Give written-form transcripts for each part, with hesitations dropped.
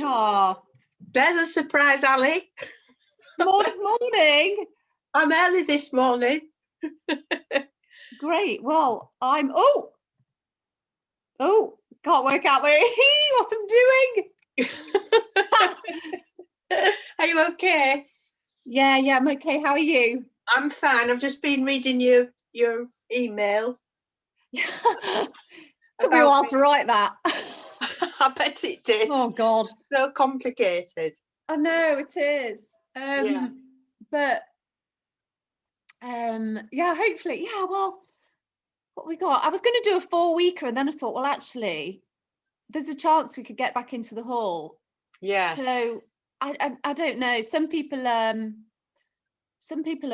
Oh, There's a surprise, Ali. morning. I'm early this morning. Great. Well, I'm. Oh, can't work out what I'm doing. Are you okay? Yeah, I'm okay. How are you? I'm fine. I've just been reading your email. Took me a while to write that. I bet it did. Oh God. So complicated. I know it is. Yeah. But yeah, hopefully. Yeah, well, what we got? I was going to do a 4-weeker, and then I thought, well, actually, there's a chance we could get back into the hall. Yes. So I don't know. Some people are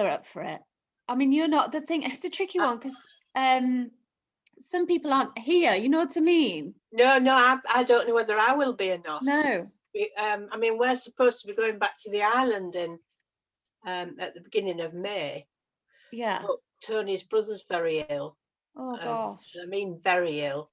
up for it. I mean, you're not. The thing, it's a tricky one because some people aren't here. You know what I mean? No, I don't know whether I will be or not. No. I mean, we're supposed to be going back to the island at the beginning of May. Yeah. But Tony's brother's very ill. Oh gosh. I mean, very ill.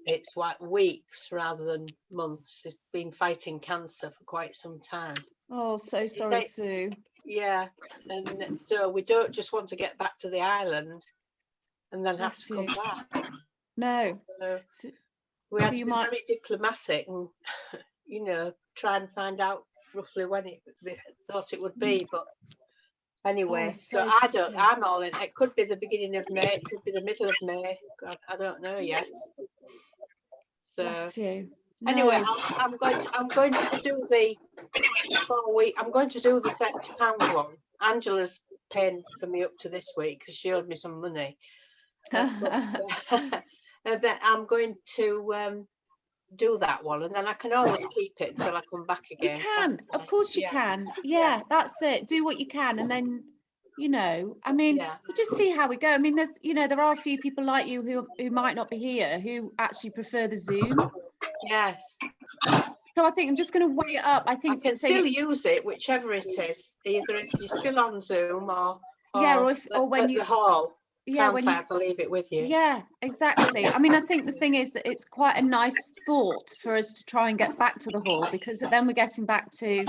It's like weeks rather than months. He's been fighting cancer for quite some time. Oh, so sorry, Sue. Yeah, and so we don't just want to get back to the island and then have to come back. No. So we had to be very diplomatic and, try and find out roughly when they thought it would be. But anyway, so I'm all in. It could be the beginning of May. It could be the middle of May. God, I don't know yet. So anyway, I'm going to do the 4-week. I'm going to do the £30 one. Angela's paying for me up to this week because she owed me some money. And then I'm going to do that one, and then I can always keep it until I come back again. You can, of course you can. Yeah, that's it. Do what you can, and then I mean, we'll just see how we go. I mean, there's there are a few people like you who might not be here who actually prefer the Zoom. Yes. So I think I'm just going to weigh it up. I think I can still use it, whichever it is, either if you're still on Zoom or when you the hall. Yeah, when you have to leave it with you. Yeah, exactly. I mean, I think the thing is that it's quite a nice thought for us to try and get back to the hall, because then we're getting back to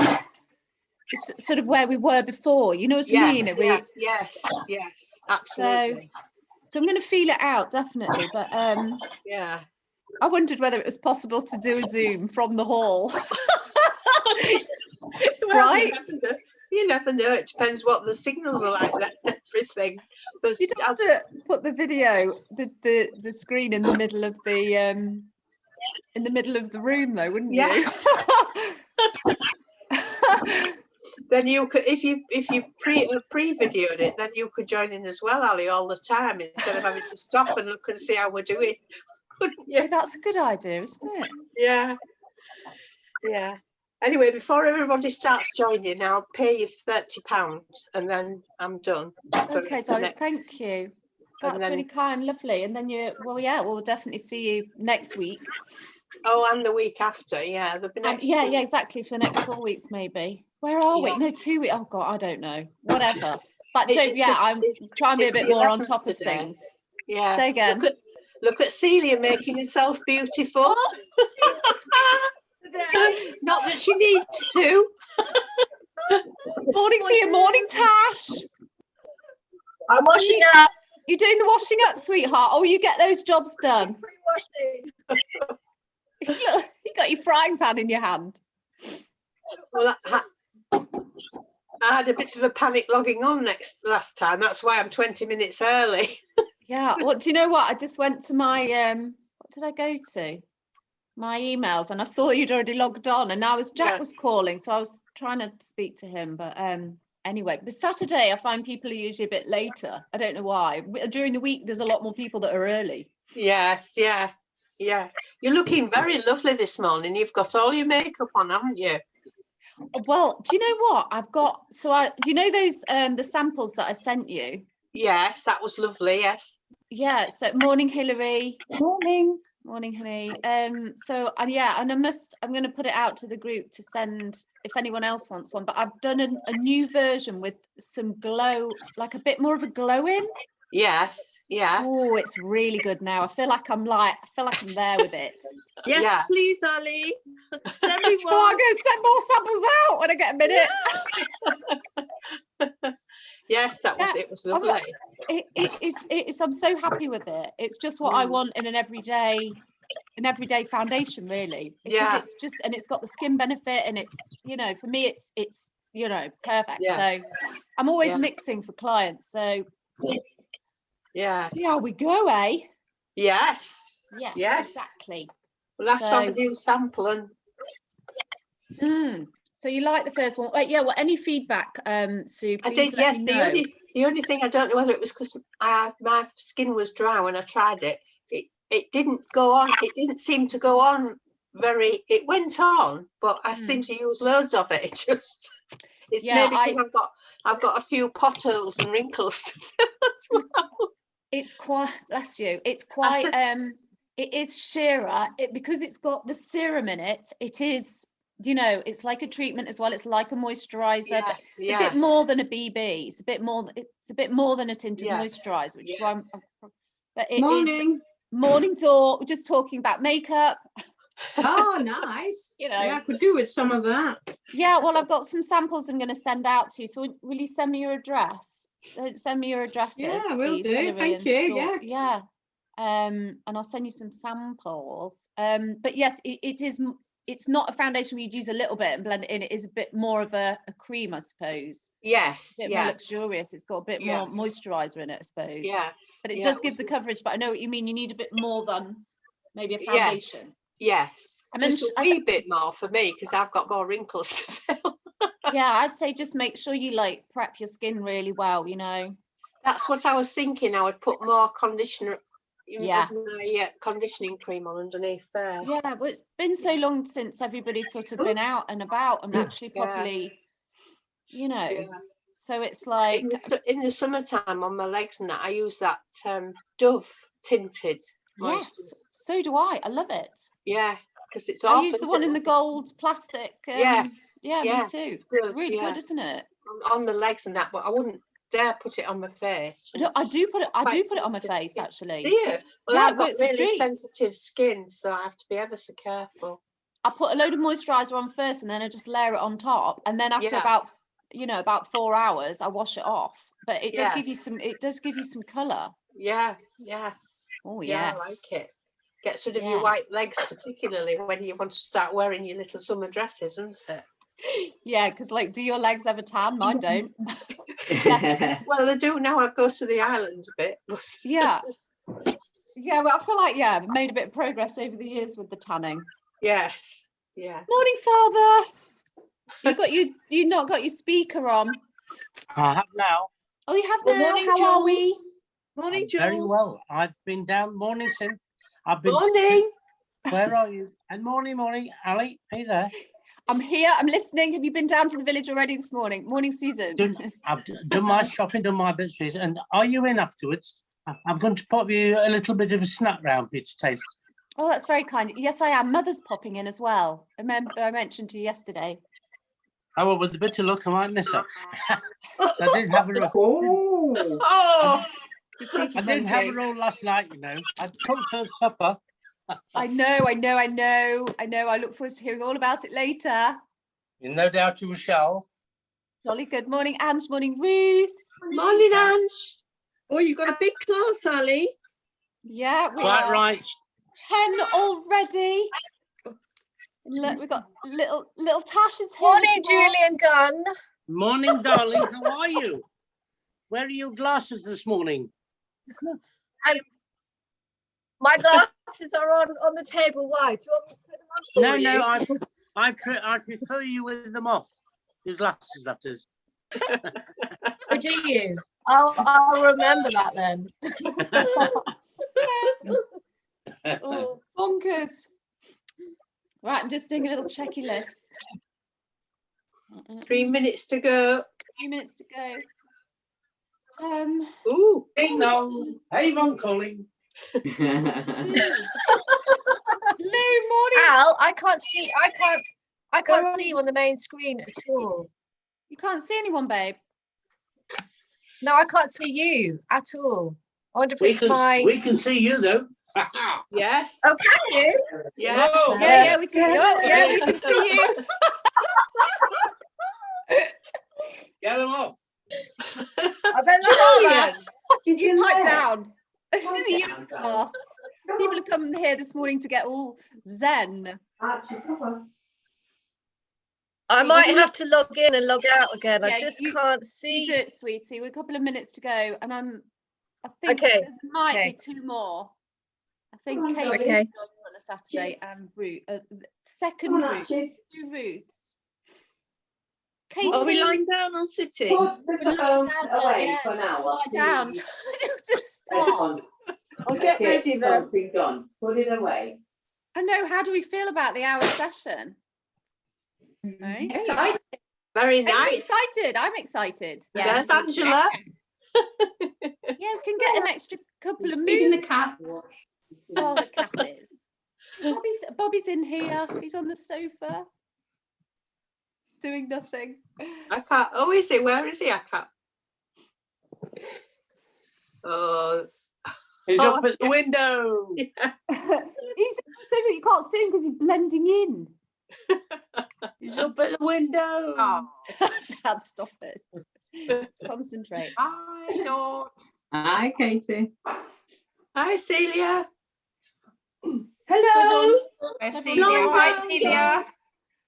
sort of where we were before. You know what I mean? Yes, absolutely. So I'm going to feel it out, definitely. But yeah, I wondered whether it was possible to do a Zoom from the hall. Right? You never know. It depends what the signals are like. That everything. You'd have to put the video, the screen in the middle of the room, though, wouldn't you? Then you could, if you pre-videoed it, then you could join in as well, Ali, all the time, instead of having to stop and look and see how we're doing. Yeah, that's a good idea, isn't it? Yeah. Anyway, before everybody starts joining, I'll pay you £30 and then I'm done. Okay, darling, thank you. That's really kind, lovely. And then we'll definitely see you next week. Oh, and the week after, yeah. There'll be next yeah, exactly, for the next 4 weeks maybe. Where are we? No, 2 weeks. Oh God, I don't know. Whatever. But I'm trying to be a bit more on top of things. Yeah. Say again. Look at Celia making herself beautiful. Not that she needs to. Morning, Tia. Morning, Tash. I'm washing up. You're doing the washing up, sweetheart. Oh, you get those jobs done. Pre-washing. Look, you got your frying pan in your hand. Well, I had a bit of a panic logging on last time. That's why I'm 20 minutes early. Yeah. Well, do you know what? I just went to my what did I go to? My emails, and I saw you'd already logged on, and now Jack was calling, so I was trying to speak to him. But anyway, but Saturday I find people are usually a bit later. I don't know why. During the week there's a lot more people that are early. Yes, yeah. You're looking very lovely this morning. You've got all your makeup on, haven't you? Well, do you know what I've got? So do you know those the samples that I sent you? Yes, that was lovely. Yes. Yeah. So morning, Hilary. Morning. Morning, honey. So and I'm going to put it out to the group to send if anyone else wants one. But I've done a new version with some glow, like a bit more of a glow in. Yes. Yeah. Oh, it's really good now. I feel like I'm there with it. Yes, please, Ali. Send me Oh, I'm one. going to send more samples out when I get a minute. Yes, that was Yeah, it. Was I'm like- lovely. It's I'm so happy with it. It's just what I want in an everyday foundation, really, because Yeah. it's just, and it's got the skin benefit, and it's, you know, for me it's you know, perfect. Yeah. So I'm always Yeah. mixing for clients, so Yes. see how we go, eh? Yes. Yeah, Yes. exactly. We'll have to have a So- new sample and So you like the first one? Yeah, well, any feedback, Sue, I please did, let yes. me know. The only thing, I don't know whether it was because my skin was dry when I tried it. It didn't go on. It didn't seem to go on very. It went on, but I seem to use loads of it. It just. It's Yeah, maybe because I've got a few potholes and wrinkles to fill as well. It's quite, bless you, it's quite, it is sheerer, because it's got the serum in it. It is, you know, it's like a treatment as well. It's like a moisturizer. Yes, It's a bit more than a BB. It's a bit more than a tinted Yes, moisturizer, which is yeah. why but it is Morning. morning door. We're just talking about makeup, Oh, nice. you know. Yeah, I could do with some of that. Yeah, well, I've got some samples I'm going to send out to you. So will you send me your address? Send me your addresses, Yeah, I will please, do. Hilary Thank and you. Dawn. Yeah. Yeah. And I'll send you some samples. But yes, it's not a foundation where you'd use a little bit and blend it in. It is a bit more of a cream, I suppose. Yes, A bit more yeah, luxurious. It's got a bit more moisturizer in it, I suppose. yes. But it yeah, does give the coverage. But I know what you mean. You need a bit more than maybe a Yeah. foundation. Yes, I just a mentioned- wee bit more for me because I've got more wrinkles to fill. Yeah, I'd say just make sure you like prep your skin really well, you know. That's what I was thinking. I would put more conditioner, Yeah. of my conditioning cream on underneath first. Yeah, but it's been so long since everybody's sort of been out and about and actually Yeah. properly, you know. Yeah. So it's like, In the summertime on my legs and that, I use that Dove tinted moisture. yes, so do I. I love it. Yeah, because it's I awful. use the one in the gold plastic. Yes. Yeah, yeah, me too. It's It's good. really yeah. good, isn't it? On the legs and that, but I wouldn't dare put it on my face. No, I do put it. I do Quite put it on my sensitive face skin. actually. Do you? It's- Well, yeah, I've got it's a really treat. sensitive skin, so I have to be ever so careful. I put a load of moisturizer on first, and then I just layer it on top, and then after Yeah. about 4 hours, I wash it off. But it does give you Yes. some. It does give you some color. Yeah, yeah, Oh yeah. yes. I like it. Gets rid of Yeah. your white legs, particularly when you want to start wearing your little summer dresses, isn't it? Yeah, because like, do your legs ever tan? Mine don't. Well, I do now. I go to the island a bit. But Yeah. Yeah, well, I feel like, yeah, I've made a bit of progress over the years with the tanning. yes, yeah. Morning, Father. You not got your speaker on. I have now. Oh, you have Good now. morning, How are we? Jules. Morning, I'm Jules. very well. I've been down. Morning, Sim. I've been. Morning. Where are you? And morning, Ali. Are you there? I'm here. I'm listening. Have you been down to the village already this morning? Morning, Susan. I've done my shopping, done my bits, please. And are you in afterwards? I'm going to pop you a little bit of a snack round for you to taste. Oh, that's very kind. Yes, I am. Mother's popping in as well. Remember, I mentioned to you yesterday. Oh, well, with a bit of luck, I might miss her. So I did have a roll. Oh. Oh, You cheeky I did have a monkey. roll last night, you know. I cooked her supper. I know. I look forward to hearing all about it later. No doubt you shall. Jolly good morning, Ange. Morning, Ruth. morning, Ange. Oh, you've got a big class, Ali. Yeah, we Quite are right. 10 already. Look, we've got little Tash is here. Morning, as well. Julian Gunn. Morning, darling. How are you? Where are your glasses this morning? My glasses are on the table. Why? Do you want me to put them on for No, you? no, I prefer you with them off. Your glasses, that is. Oh, do you? I'll remember that then. Oh, bonkers. Right, I'm just doing a little checky list. 3 minutes to go. 3 minutes to go. Ooh, Ding dong. Avon calling. Lou, morning. Al, I can't see you on the main screen at all. You can't see anyone, babe. No, I can't see you at all. I wonder if it's my. We can see you though. Yes. Oh, can you? Yeah. Whoa. Yeah, we can. Oh, yeah, we can see you. Get them off. I better not laugh. You pipe down. This Pipe is you down, class. People have come here this morning to get all zen. I might have to log in and log out again. I Yeah, just you- can't You see. do it, sweetie. We're a couple of minutes to go, and I think Okay, there might okay. be two more. I think Come on, Kate darling. Okay. joins on a Saturday and Ruth, second Come on, Ruth, Archie. two Ruths. Are we Katie, lying down or sitting? we're lying down, yeah, let's lie down. To start. I'll get ready then. Put it away. I know. How do we feel about the hour session? Eh? Very Are you nice. excited? I'm excited. Yes, Angela. Yeah, we can get an extra couple of Feeding the moves. cats. Oh, the cat is. Bobby's in here. He's on the sofa, doing nothing. I can't. Oh, is he? Where is he? I can't. Oh, He's up at the window. He's in the sofa. You can't see him because he's blending in. He's up at the window. Dad, stop it. Concentrate. I don't. Hi, Katie. hi, Celia. Hello. I see Lying you. down, Hi, Celia.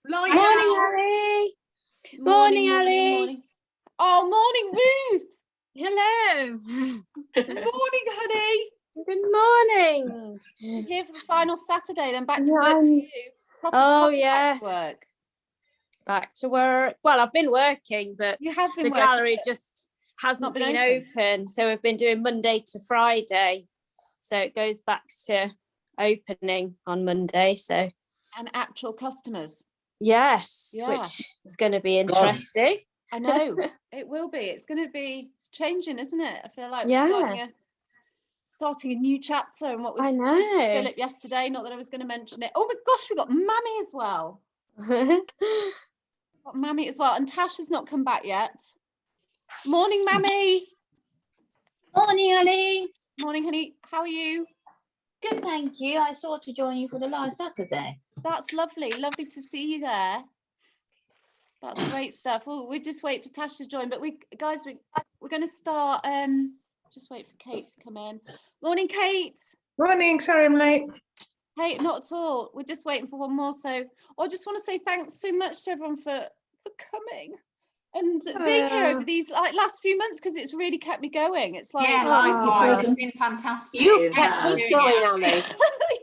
Lying Morning, down. Ali. Morning, Ali. morning. Oh, morning, Ruth. Hello. Morning, honey. Good morning. Here for the final Saturday, then back to Yeah, work for I'm- you. Proper Oh, contract yes. Work. Back to work. Well, I've been working, but You have been the working, gallery but just hasn't not been been open. open. So we've been doing Monday to Friday. So it goes back to opening on Monday. So and actual customers. yes, Yeah. which is going to be interesting. I know it will be. It's going to be. It's changing, isn't it? I feel like we're Yeah. starting a new chapter. And what we I did with know. Philip yesterday. Not that I was going to mention it. Oh my gosh, we got Mammy as well. Got Mammy as well, and Tash has not come back yet. Morning, Mammy. Morning, Ali. Morning, honey. How are you? Good, thank you. I saw to join you for the live Saturday. That's lovely. Lovely to see you there. That's great stuff. Well, we just wait for Tash to join, but we're going to start. Just wait for Kate to come in. Morning, Kate. Morning, sorry I'm late. Hey, not at all. We're just waiting for one more. So I just want to say thanks so much to everyone for coming and being here over these last few months, because it's really kept me going. It's like likewise. It's been fantastic. You've kept us going, Ali.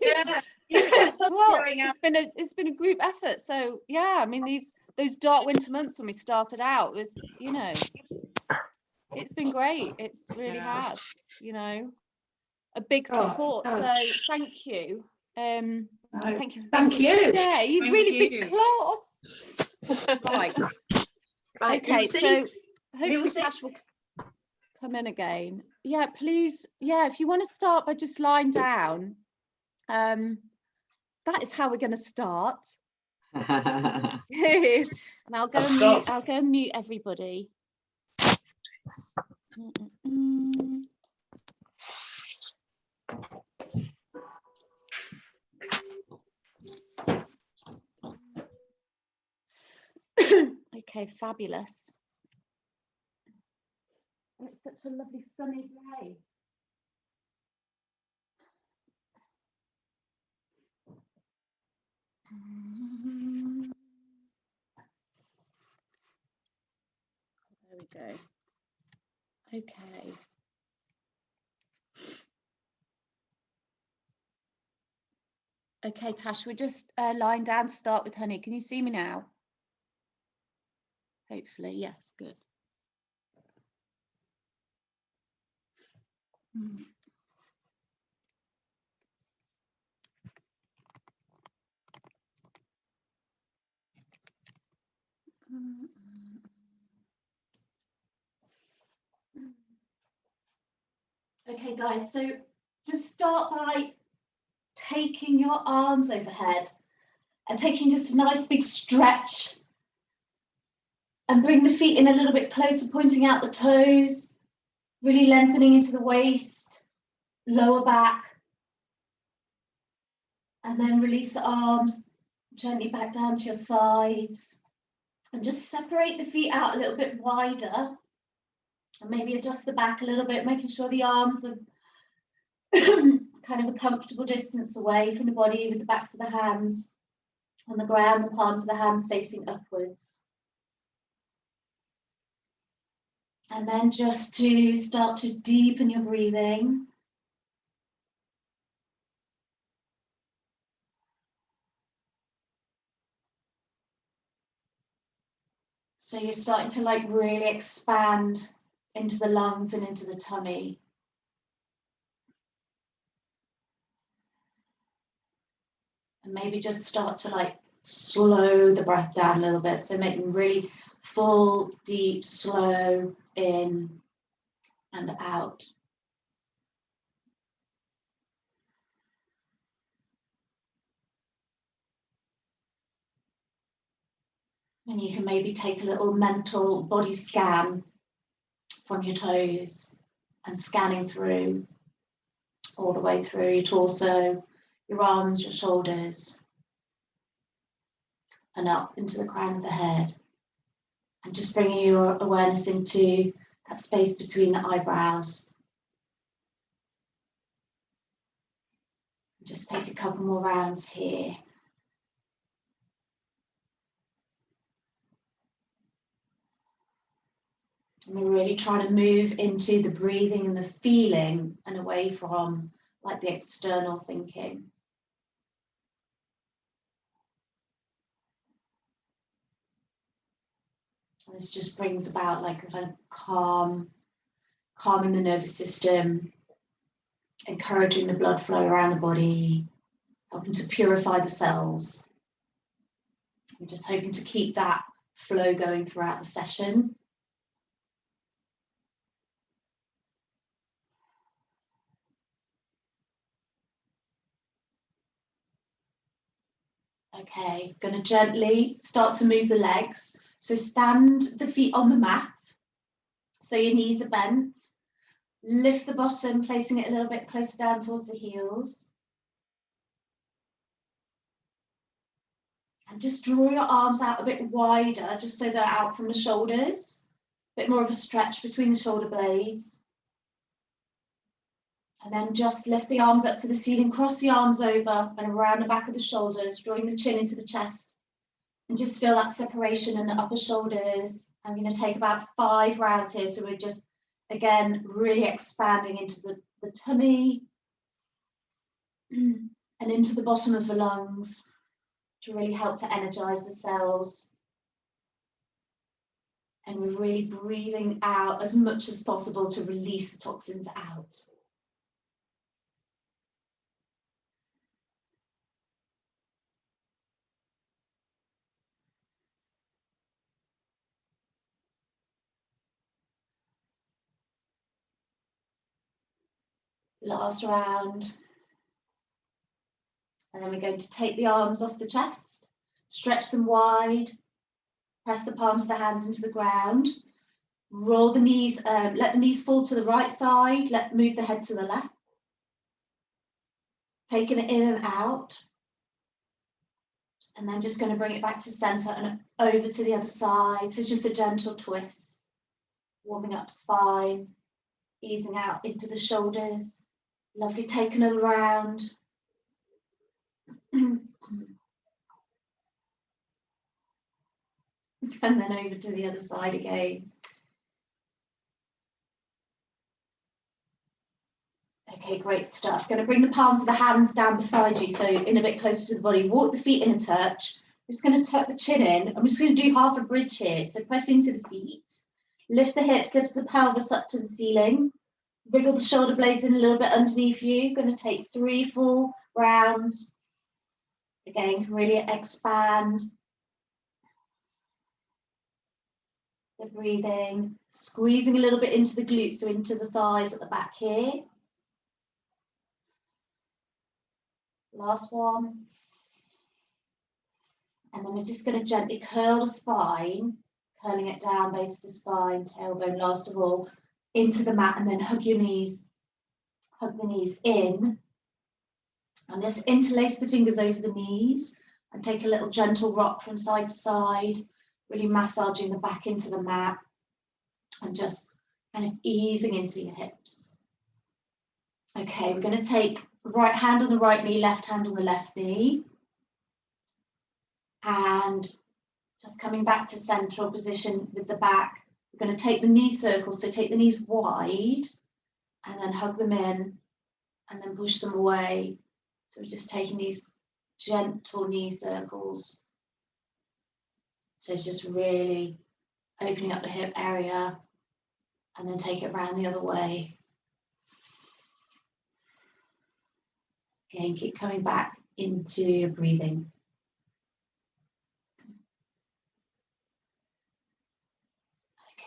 Yeah. well, it's been a group effort. So yeah, I mean those dark winter months when we started out was, it's been great. It's really has, a big support. it So has. thank you. Thank you. Thank you. Yeah, you've Thank really you. big class. Right. Right, Okay, Lucy, so hopefully music. Tash will come in again. Yeah, please. Yeah, if you want to start by just lying down, that is how we're going to start. And I'll go and mute, I'll go and mute everybody. Okay, fabulous. And it's such a lovely sunny day. There we go. Okay. Okay, Tash, we're just lying down to start with, honey. Can you see me now? Hopefully, yes, good. Okay, guys, so just start by taking your arms overhead and taking just a nice big stretch, and bring the feet in a little bit closer, pointing out the toes, really lengthening into the waist, lower back. And then release the arms gently back down to your sides. And just separate the feet out a little bit wider. And maybe adjust the back a little bit, making sure the arms are kind of a comfortable distance away from the body, with the backs of the hands on the ground, the palms of the hands facing upwards. And then just to start to deepen your breathing. So you're starting to like really expand into the lungs and into the tummy. And maybe just start to like slow the breath down a little bit. So making really full, deep, slow in and out. And you can maybe take a little mental body scan from your toes and scanning through all the way through your torso, your arms, your shoulders, and up into the crown of the head. And just bringing your awareness into that space between the eyebrows. Just take a couple more rounds here. And we're really trying to move into the breathing and the feeling and away from like the external thinking. And this just brings about like a kind of calming the nervous system, encouraging the blood flow around the body, helping to purify the cells. We're just hoping to keep that flow going throughout the session. Okay, going to gently start to move the legs. So stand the feet on the mat, so your knees are bent. Lift the bottom, placing it a little bit closer down towards the heels. And just draw your arms out a bit wider, just so they're out from the shoulders. A bit more of a stretch between the shoulder blades. And then just lift the arms up to the ceiling, cross the arms over and around the back of the shoulders, drawing the chin into the chest. And just feel that separation in the upper shoulders. I'm going to take about 5 rounds here. So we're just, again, really expanding into the tummy and into the bottom of the lungs to really help to energize the cells. And we're really breathing out as much as possible to release the toxins out. Last round. And then we're going to take the arms off the chest, stretch them wide, press the palms of the hands into the ground, roll the knees, let the knees fall to the right side, move the head to the left. Taking it in and out. And then just going to bring it back to center and over to the other side. So just a gentle twist, warming up spine, easing out into the shoulders. Lovely, take another round. And then over to the other side again. Okay, great stuff. Going to bring the palms of the hands down beside you, so in a bit closer to the body. Walk the feet in a touch. I'm just going to tuck the chin in. I'm just going to do half a bridge here. So press into the feet. Lift the hips, lift the pelvis up to the ceiling. Wriggle the shoulder blades in a little bit underneath you. Going to take 3 full rounds. Again, really expand the breathing. Squeezing a little bit into the glutes, so into the thighs at the back here. Last one. And then we're just going to gently curl the spine, curling it down, base of the spine, tailbone last of all, into the mat, and then hug your knees. Hug the knees in And just interlace the fingers over the knees and take a little gentle rock from side to side, really massaging the back into the mat and just kind of easing into your hips. Okay, we're going to take right hand on the right knee, left hand on the left knee. And just coming back to central position with the back, we're going to take the knee circles, so take the knees wide and then hug them in and then push them away. So we're just taking these gentle knee circles. So it's just really opening up the hip area and then take it around the other way. Again, keep coming back into your breathing.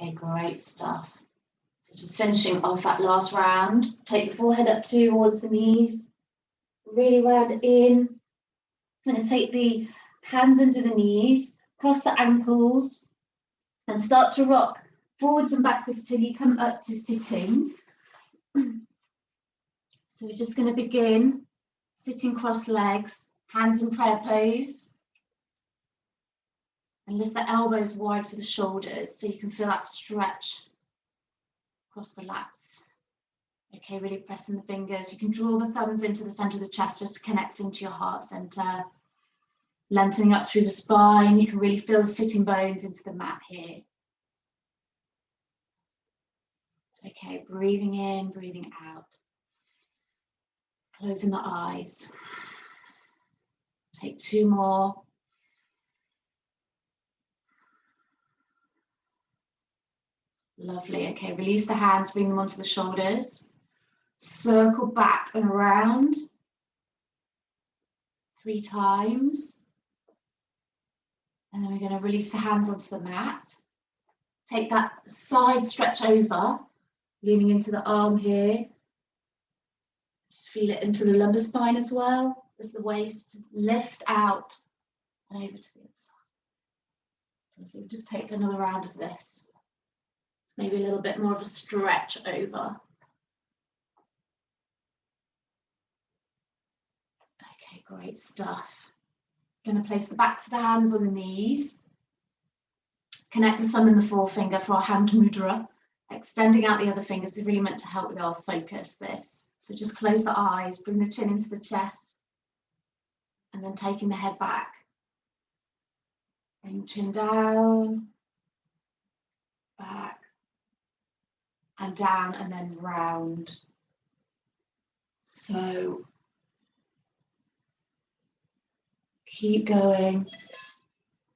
Okay, great stuff. So just finishing off that last round. Take the forehead up towards the knees. Really round it in. I'm going to take the hands under the knees, cross the ankles, and start to rock forwards and backwards till you come up to sitting. So we're just going to begin sitting cross legs, hands in prayer pose. And lift the elbows wide for the shoulders so you can feel that stretch across the lats. Okay, really pressing the fingers. You can draw the thumbs into the center of the chest, just connecting to your heart center. Lengthening up through the spine. You can really feel the sitting bones into the mat here. Okay, breathing in, breathing out. Closing the eyes. Take 2 more. Lovely. Okay, release the hands, bring them onto the shoulders. Circle back and around 3 times. And then we're going to release the hands onto the mat. Take that side stretch over, leaning into the arm here. Just feel it into the lumbar spine as well as the waist. Lift out and over to the other side. Lovely. Just take another round of this. Maybe a little bit more of a stretch over. Okay, great stuff. Going to place the backs of the hands on the knees. Connect the thumb and the forefinger for our hand mudra. Extending out the other fingers is really meant to help with our focus, this. So just close the eyes, bring the chin into the chest, and then taking the head back. Bring the chin down, back, and down, and then round. So keep going,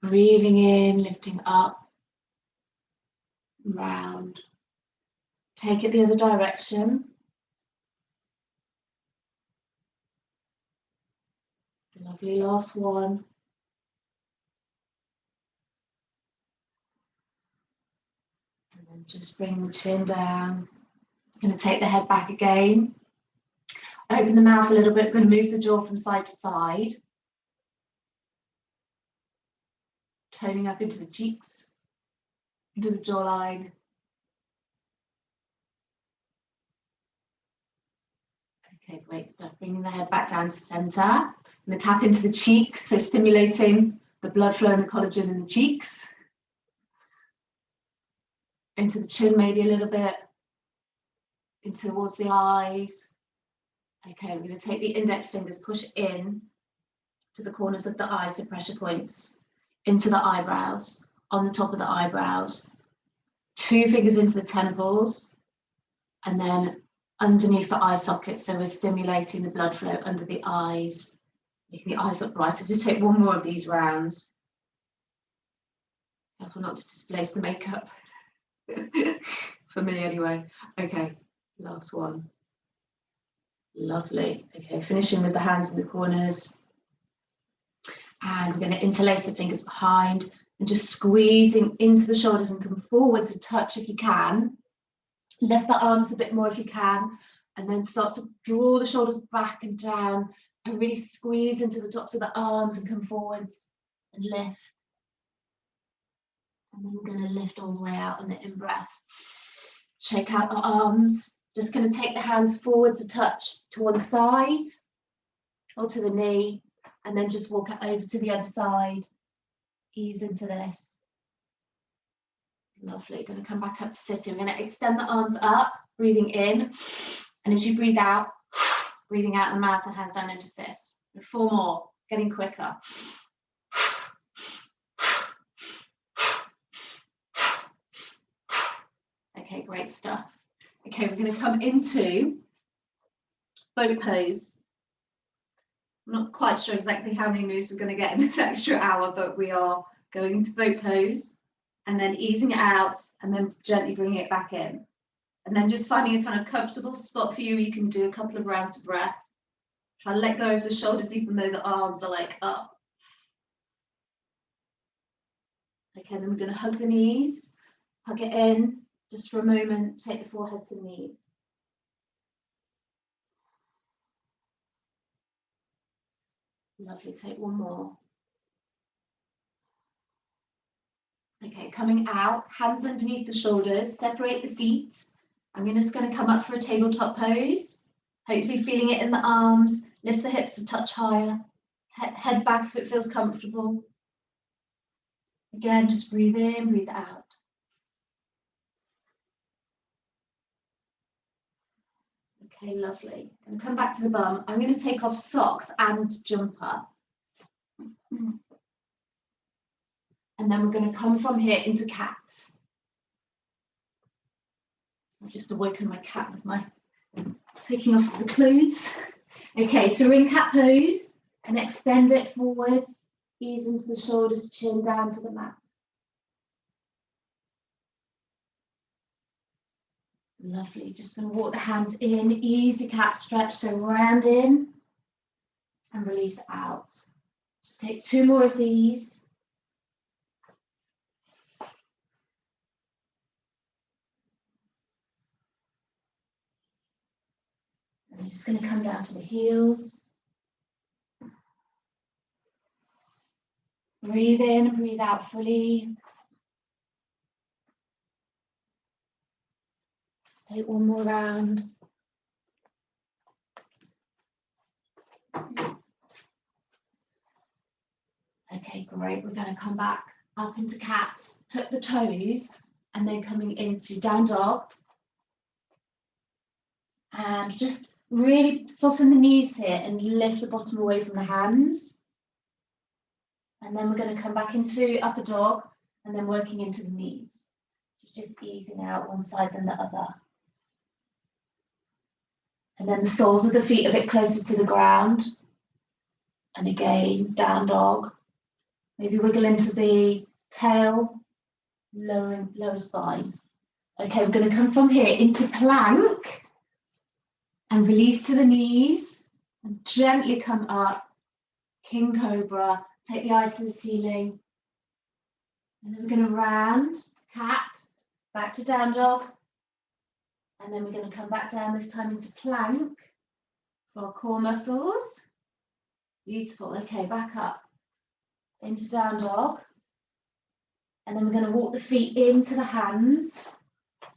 breathing in, lifting up, round. Take it the other direction. Lovely, last one. And then just bring the chin down. Going to take the head back again. Open the mouth a little bit. Going to move the jaw from side to side. Toning up into the cheeks, into the jawline. Okay, great stuff. Bringing the head back down to center. I'm going to tap into the cheeks, so stimulating the blood flow and the collagen in the cheeks. Into the chin maybe a little bit. In towards the eyes. Okay, we're going to take the index fingers, push in to the corners of the eyes, so pressure points. Into the eyebrows, on the top of the eyebrows. 2 fingers into the temples. And then underneath the eye sockets, so we're stimulating the blood flow under the eyes, making the eyes look brighter. Just take 1 more of these rounds. Careful not to displace the makeup. For me anyway. Okay, last one. Lovely. Okay, finishing with the hands in the corners. And we're going to interlace the fingers behind and just squeezing into the shoulders and come forwards a touch if you can. Lift the arms a bit more if you can, and then start to draw the shoulders back and down and really squeeze into the tops of the arms and come forwards and lift. And then we're going to lift all the way out on the in-breath. Shake out the arms. Just going to take the hands forwards a touch to one side or to the knee, and then just walk it over to the other side. Ease into this. Lovely. Going to come back up to sitting. I'm going to extend the arms up, breathing in, and as you breathe out, breathing out the mouth and hands down into fists. 4 more, getting quicker. Okay, great stuff. Okay, we're going to come into boat pose. I'm not quite sure exactly how many moves we're going to get in this extra hour, but we are going into boat pose and then easing it out and then gently bringing it back in. And then just finding a kind of comfortable spot for you. You can do a couple of rounds of breath. Try to let go of the shoulders, even though the arms are like up. Okay, then we're going to hug the knees, hug it in. Just for a moment, take the forehead to the knees. Lovely, take 1 more. Okay, coming out, hands underneath the shoulders, separate the feet. I'm just going to come up for a tabletop pose, hopefully feeling it in the arms, lift the hips a touch higher, head back if it feels comfortable. Again, just breathe in, breathe out. Okay, lovely. I'm going to come back to the bum. I'm going to take off socks and jumper. And then we're going to come from here into cat. I've just awoken my cat with my taking off the clothes. Okay, so we're in cat pose and extend it forwards, ease into the shoulders, chin down to the mat. Lovely, just going to walk the hands in, easy cat stretch, so round in and release out. Just take 2 more of these. And we're just going to come down to the heels. Breathe in, breathe out fully. Take 1 more round. Okay, great. We're going to come back up into cat, tuck the toes, and then coming into down dog. And just really soften the knees here and lift the bottom away from the hands. And then we're going to come back into upper dog and then working into the knees. Just easing out one side then the other. And then the soles of the feet a bit closer to the ground. And again, down dog. Maybe wiggle into the tail, lower spine. Okay, we're going to come from here into plank and release to the knees and gently come up, king cobra, take the eyes to the ceiling. And then we're going to round, cat, back to down dog. And then we're going to come back down this time into plank for our core muscles. Beautiful. Okay, back up into down dog. And then we're going to walk the feet into the hands,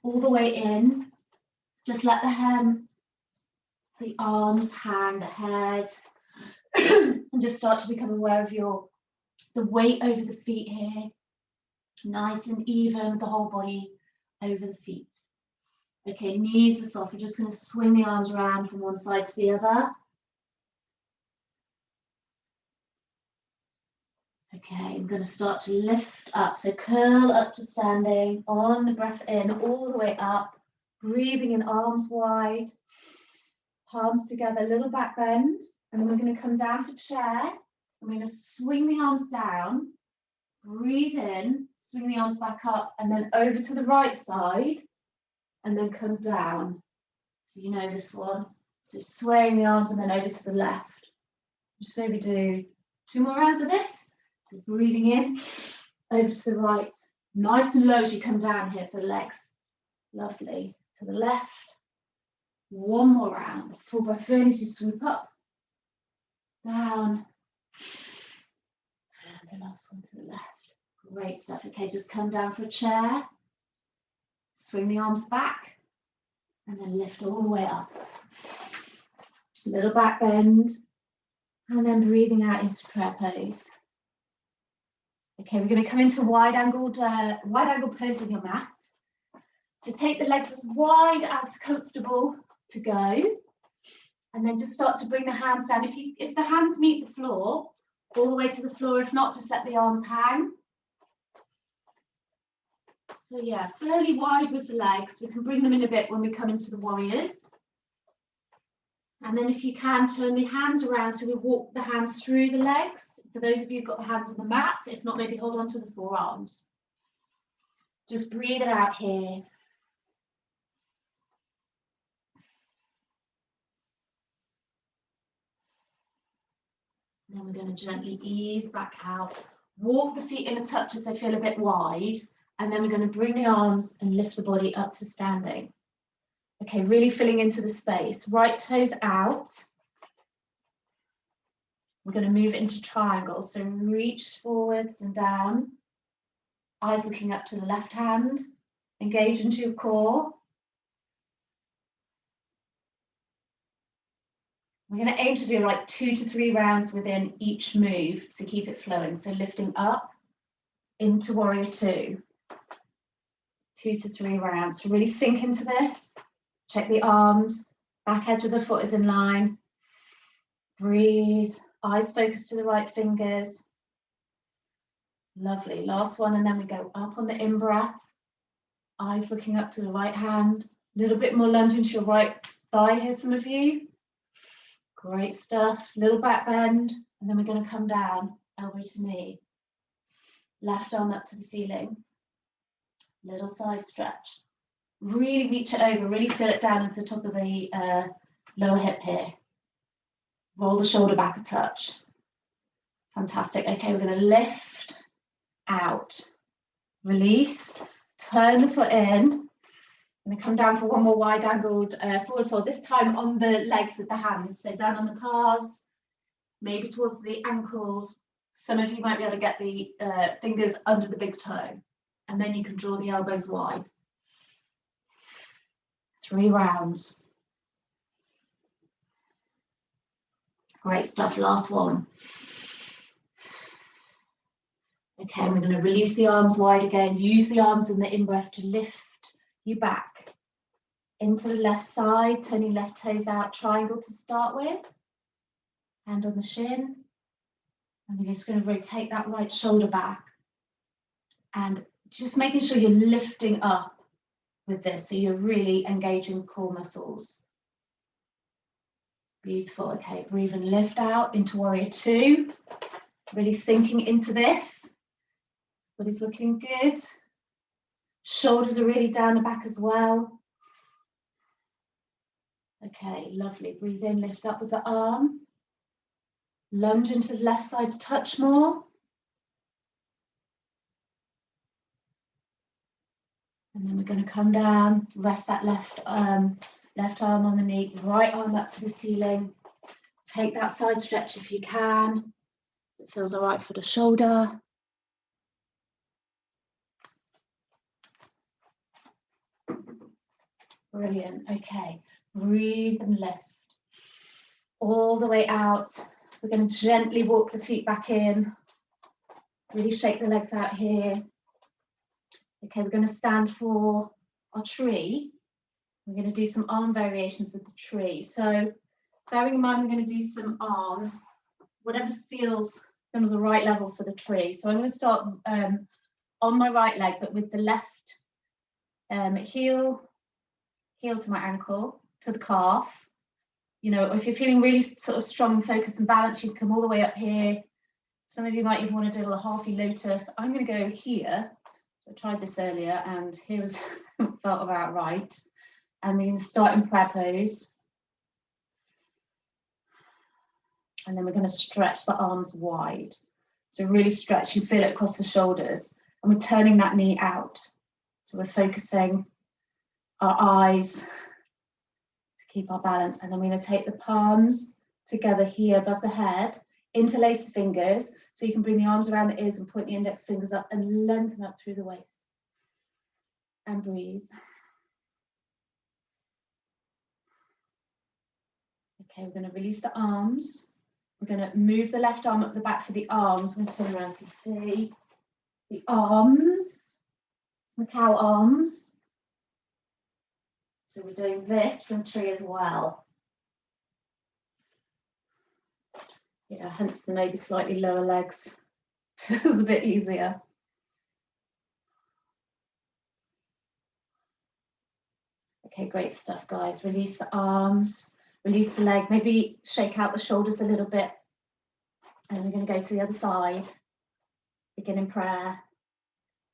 all the way in. Just let the arms hang, the head, and just start to become aware of the weight over the feet here. Nice and even, the whole body over the feet. Okay, knees are soft. We're just going to swing the arms around from one side to the other. Okay, I'm going to start to lift up. So curl up to standing, on the breath in, all the way up. Breathing in, arms wide, palms together, little back bend. And then we're going to come down for chair. I'm going to swing the arms down. Breathe in, swing the arms back up, and then over to the right side. And then come down. So you know this one. So swaying the arms and then over to the left. Just maybe do 2 more rounds of this. So breathing in, over to the right. Nice and low as you come down here for the legs. Lovely. To the left. 1 more round. Full breath in as you swoop up. Down. And the last one to the left. Great stuff. Okay, just come down for a chair. Swing the arms back and then lift all the way up. Little back bend. And then breathing out into prayer pose. Okay, we're going to come into wide angle pose on your mat. So take the legs as wide as comfortable to go. And then just start to bring the hands down. If the hands meet the floor, all the way to the floor. If not, just let the arms hang. So yeah, fairly wide with the legs. We can bring them in a bit when we come into the warriors. And then if you can, turn the hands around so we walk the hands through the legs. For those of you who've got the hands on the mat, if not, maybe hold on to the forearms. Just breathe it out here. And then we're going to gently ease back out. Walk the feet in a touch if they feel a bit wide. And then we're going to bring the arms and lift the body up to standing. Okay, really filling into the space. Right toes out. We're going to move into triangle. So reach forwards and down. Eyes looking up to the left hand. Engage into your core. We're going to aim to do like 2 to 3 rounds within each move to keep it flowing. So lifting up into warrior 2. 2 to 3 rounds. So really sink into this. Check the arms. Back edge of the foot is in line. Breathe. Eyes focus to the right fingers. Lovely. Last one, and then we go up on the in-breath. Eyes looking up to the right hand. A little bit more lunge into your right thigh here, some of you. Great stuff. Little back bend, and then we're going to come down, elbow to knee. Left arm up to the ceiling. Little side stretch. Really reach it over, really feel it down into the top of the lower hip here. Roll the shoulder back a touch. Fantastic. Okay, we're going to lift out, release, turn the foot in. I'm going to come down for one more wide angled forward fold, this time on the legs with the hands. So down on the calves, maybe towards the ankles. Some of you might be able to get the fingers under the big toe, and then you can draw the elbows wide. 3 rounds. Great stuff. Last one. Okay, and we're going to release the arms wide again. Use the arms in the in-breath to lift you back into the left side, turning left toes out, triangle to start with. Hand on the shin. And we're just going to rotate that right shoulder back. And just making sure you're lifting up with this, so you're really engaging core muscles. Beautiful. Okay, breathe and lift out into warrior 2. Really sinking into this. Body's looking good. Shoulders are really down the back as well. Okay, lovely. Breathe in, lift up with the arm. Lunge into the left side to touch more. And then we're going to come down, rest that left arm on the knee, right arm up to the ceiling. Take that side stretch if you can. It feels all right for the shoulder. Brilliant. Okay, breathe and lift. All the way out. We're going to gently walk the feet back in. Really shake the legs out here. Okay, we're going to stand for our tree. We're going to do some arm variations with the tree. So bearing in mind, we're going to do some arms, whatever feels kind of the right level for the tree. So I'm going to start on my right leg, but with the left heel to my ankle, to the calf. You know, if you're feeling really sort of strong, focused and balanced, you can come all the way up here. Some of you might even want to do a halfy lotus. I'm going to go here. So I tried this earlier and here was felt about right. And we're going to start in prayer pose. And then we're going to stretch the arms wide. So really stretch, you feel it across the shoulders. And we're turning that knee out. So we're focusing our eyes to keep our balance. And then we're going to take the palms together here above the head, interlace the fingers. So you can bring the arms around the ears and point the index fingers up and lengthen up through the waist. And breathe. Okay, we're going to release the arms. We're going to move the left arm up the back for the arms. I'm going to turn around so you see the arms, the cow arms. So we're doing this from tree as well. Yeah, hence the maybe slightly lower legs. Feels a bit easier. Okay, great stuff, guys. Release the arms, release the leg, maybe shake out the shoulders a little bit. And we're going to go to the other side. Begin in prayer.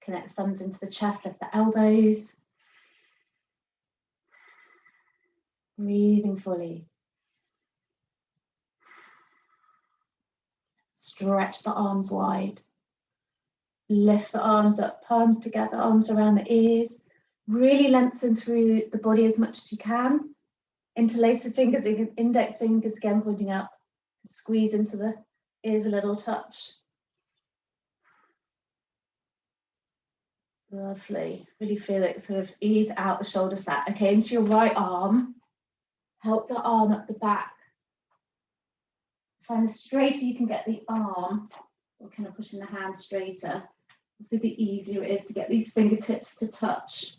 Connect the thumbs into the chest, lift the elbows. Breathing fully. Stretch the arms wide. Lift the arms up, palms together, arms around the ears. Really lengthen through the body as much as you can. Interlace the fingers, index fingers again pointing up. Squeeze into the ears a little touch. Lovely. Really feel it sort of ease out the shoulder stack. Okay, into your right arm. Help the arm up the back. Find the straighter you can get the arm, or kind of pushing the hand straighter. See, the easier it is to get these fingertips to touch.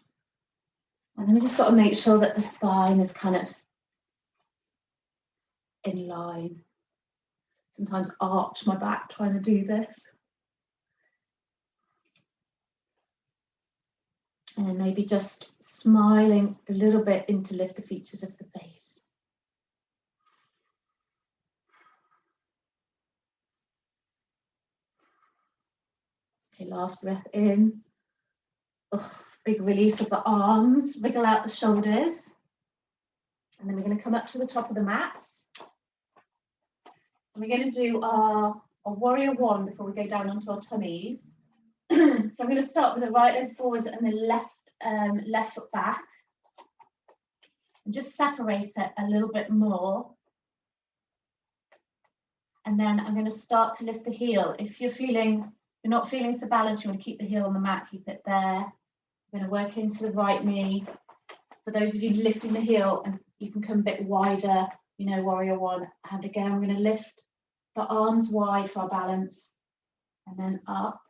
And then we just got to make sure that the spine is kind of in line. Sometimes arch my back trying to do this. And then maybe just smiling a little bit to lift the features of the face. Okay, last breath in. Big release of the arms, wriggle out the shoulders. And then we're going to come up to the top of the mats. And we're going to do our warrior one before we go down onto our tummies. So I'm going to start with the right leg forwards and the left foot back. And just separate it a little bit more. And then I'm going to start to lift the heel. If you're not feeling so balanced, you want to keep the heel on the mat, keep it there. I'm going to work into the right knee. For those of you lifting the heel, and you can come a bit wider, you know, warrior one. And again, we're going to lift the arms wide for our balance. And then up.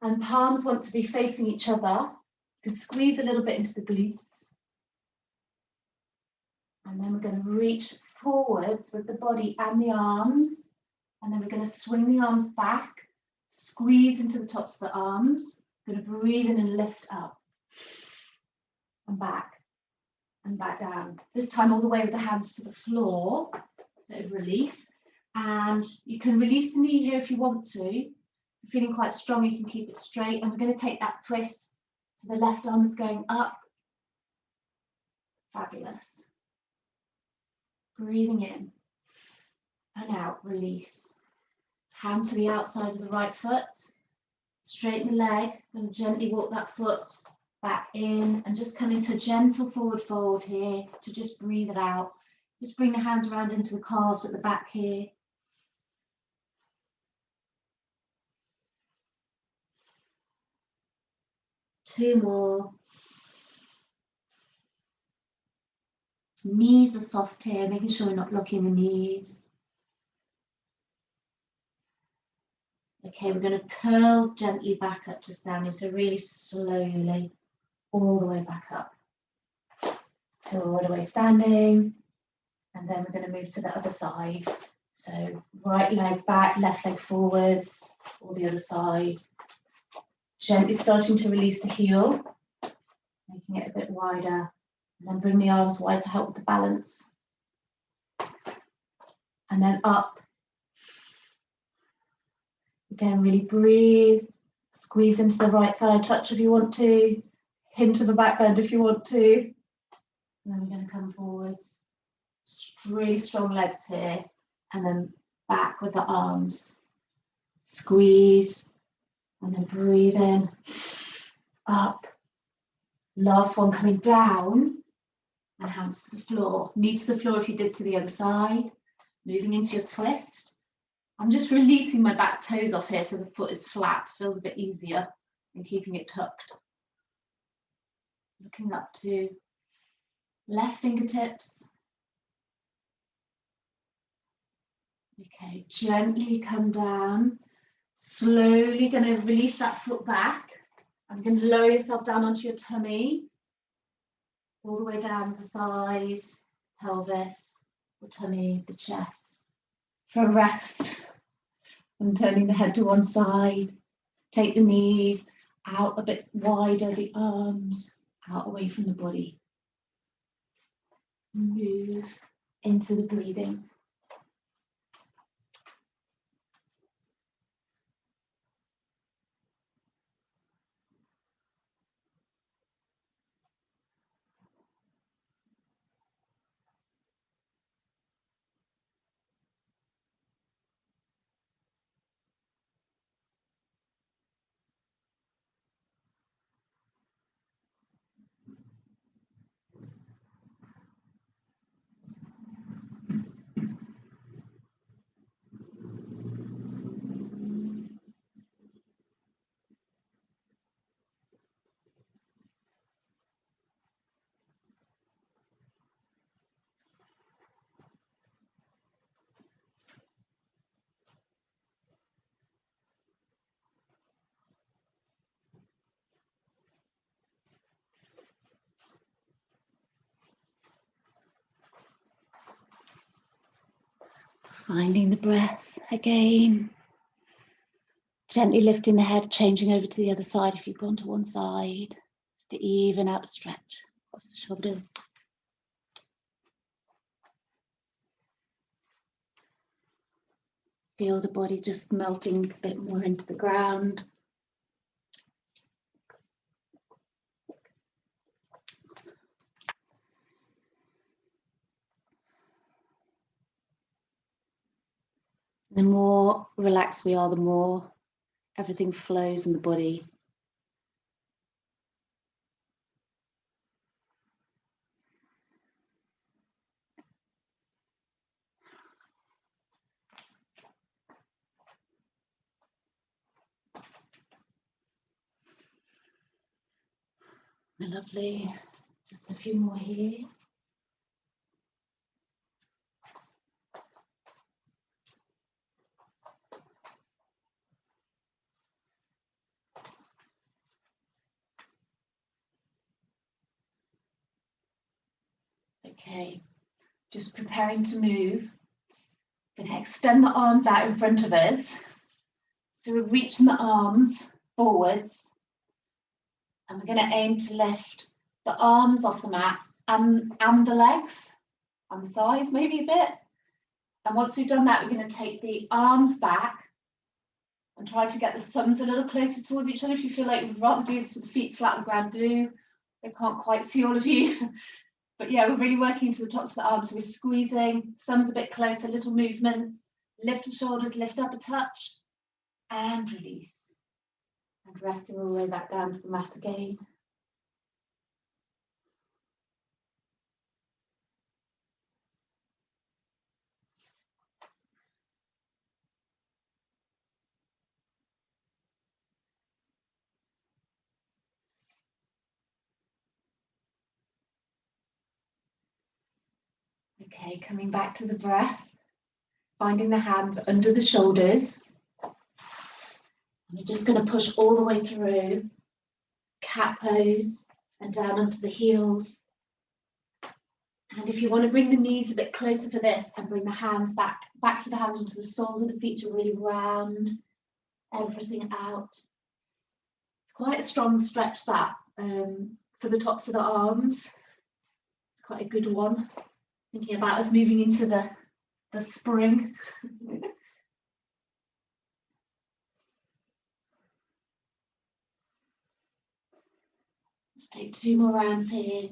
And palms want to be facing each other. You can squeeze a little bit into the glutes. And then we're going to reach forwards with the body and the arms. And then we're going to swing the arms back, squeeze into the tops of the arms. Going to breathe in and lift up. And back down. This time all the way with the hands to the floor. Bit of relief. And you can release the knee here if you want to. If you're feeling quite strong, you can keep it straight. And we're going to take that twist. So the left arm is going up. Fabulous. Breathing in and out, release. Hand to the outside of the right foot. Straighten the leg and gently walk that foot back in and just come into a gentle forward fold here to just breathe it out. Just bring the hands around into the calves at the back here. Two more. Knees are soft here, making sure we're not locking the knees. Okay, we're going to curl gently back up to standing, so really slowly, all the way back up. Till all the way standing, and then we're going to move to the other side. So right leg back, left leg forwards, or the other side. Gently starting to release the heel, making it a bit wider. And then bring the arms wide to help with the balance. And then up. Again, really breathe. Squeeze into the right thigh touch if you want to. Hinge to the back bend if you want to. And then we're going to come forwards. Really strong legs here. And then back with the arms. Squeeze. And then breathe in. Up. Last one coming down. And hands to the floor. Knee to the floor if you did to the other side. Moving into your twist. I'm just releasing my back toes off here so the foot is flat. Feels a bit easier than keeping it tucked. Looking up to left fingertips. Okay, gently come down. Slowly going to release that foot back. I'm going to lower yourself down onto your tummy, all the way down the thighs, pelvis, the tummy, the chest. For a rest, and turning the head to one side. Take the knees out a bit wider, the arms out away from the body. Move into the breathing. Finding the breath again. Gently lifting the head, changing over to the other side if you've gone to one side. Just to even out the stretch across the shoulders. Feel the body just melting a bit more into the ground. The more relaxed we are, the more everything flows in the body. Lovely. Just a few more here. Okay, just preparing to move. Going to extend the arms out in front of us. So we're reaching the arms forwards. And we're going to aim to lift the arms off the mat and the legs and the thighs maybe a bit. And once we've done that, we're going to take the arms back and try to get the thumbs a little closer towards each other. If you feel like you'd rather do this with the feet flat on the ground, do. I can't quite see all of you. But yeah, we're really working to the tops of the arms. So we're squeezing, thumbs a bit closer, little movements. Lift the shoulders, lift up a touch, and release. And resting all the way back down to the mat again. Okay, coming back to the breath, finding the hands under the shoulders. We're just going to push all the way through, cat pose, and down onto the heels. And if you want to bring the knees a bit closer for this and bring the hands back to the hands onto the soles of the feet to really round everything out. It's quite a strong stretch that for the tops of the arms. It's quite a good one. Thinking about us moving into the spring. Let's take 2 more rounds here.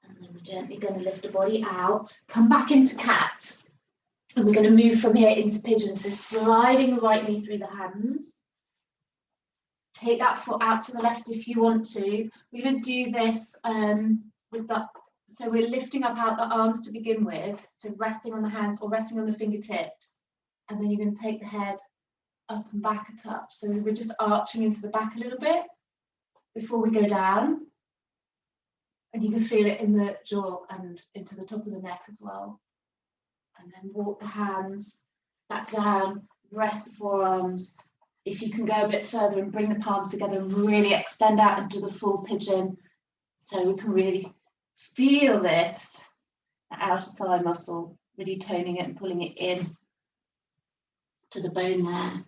And then we're gently going to lift the body out, come back into cat. And we're going to move from here into pigeon. So sliding the right knee through the hands. Take that foot out to the left if you want to. We're going to do this with that. So we're lifting up out the arms to begin with. So resting on the hands or resting on the fingertips. And then you're going to take the head up and back a touch. So we're just arching into the back a little bit before we go down. And you can feel it in the jaw and into the top of the neck as well. And then walk the hands back down, rest the forearms. If you can go a bit further and bring the palms together and really extend out into the full pigeon, so we can really feel this, the outer thigh muscle, really toning it and pulling it in to the bone there.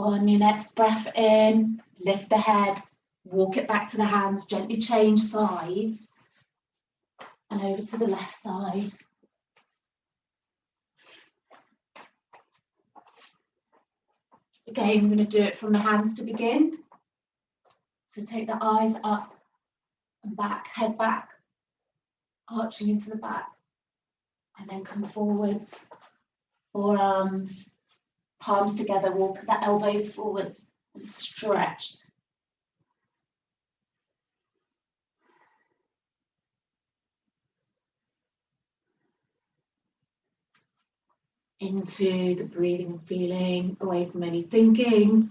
On your next breath in, lift the head, walk it back to the hands, gently change sides and over to the left side. Again, we're going to do it from the hands to begin. So take the eyes up and back, head back, arching into the back, and then come forwards, forearms, palms together, walk the elbows forwards and stretch. Into the breathing and feeling, away from any thinking.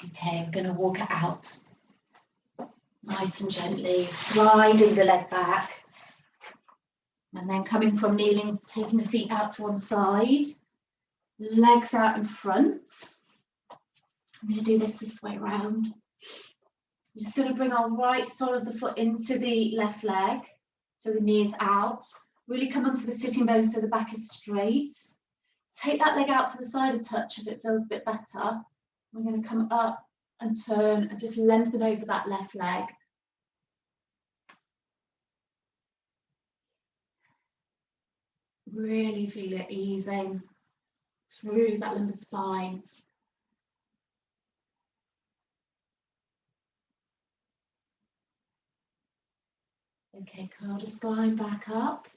Okay, we're going to walk it out. Nice and gently, sliding the leg back. And then coming from kneeling, taking the feet out to one side. Legs out in front. I'm going to do this way around. I'm just going to bring our right sole of the foot into the left leg. So the knee is out. Really come onto the sitting bones so the back is straight. Take that leg out to the side a touch if it feels a bit better. We're going to come up and turn and just lengthen over that left leg. Really feel it easing through that lumbar spine. Okay, curl the spine back up.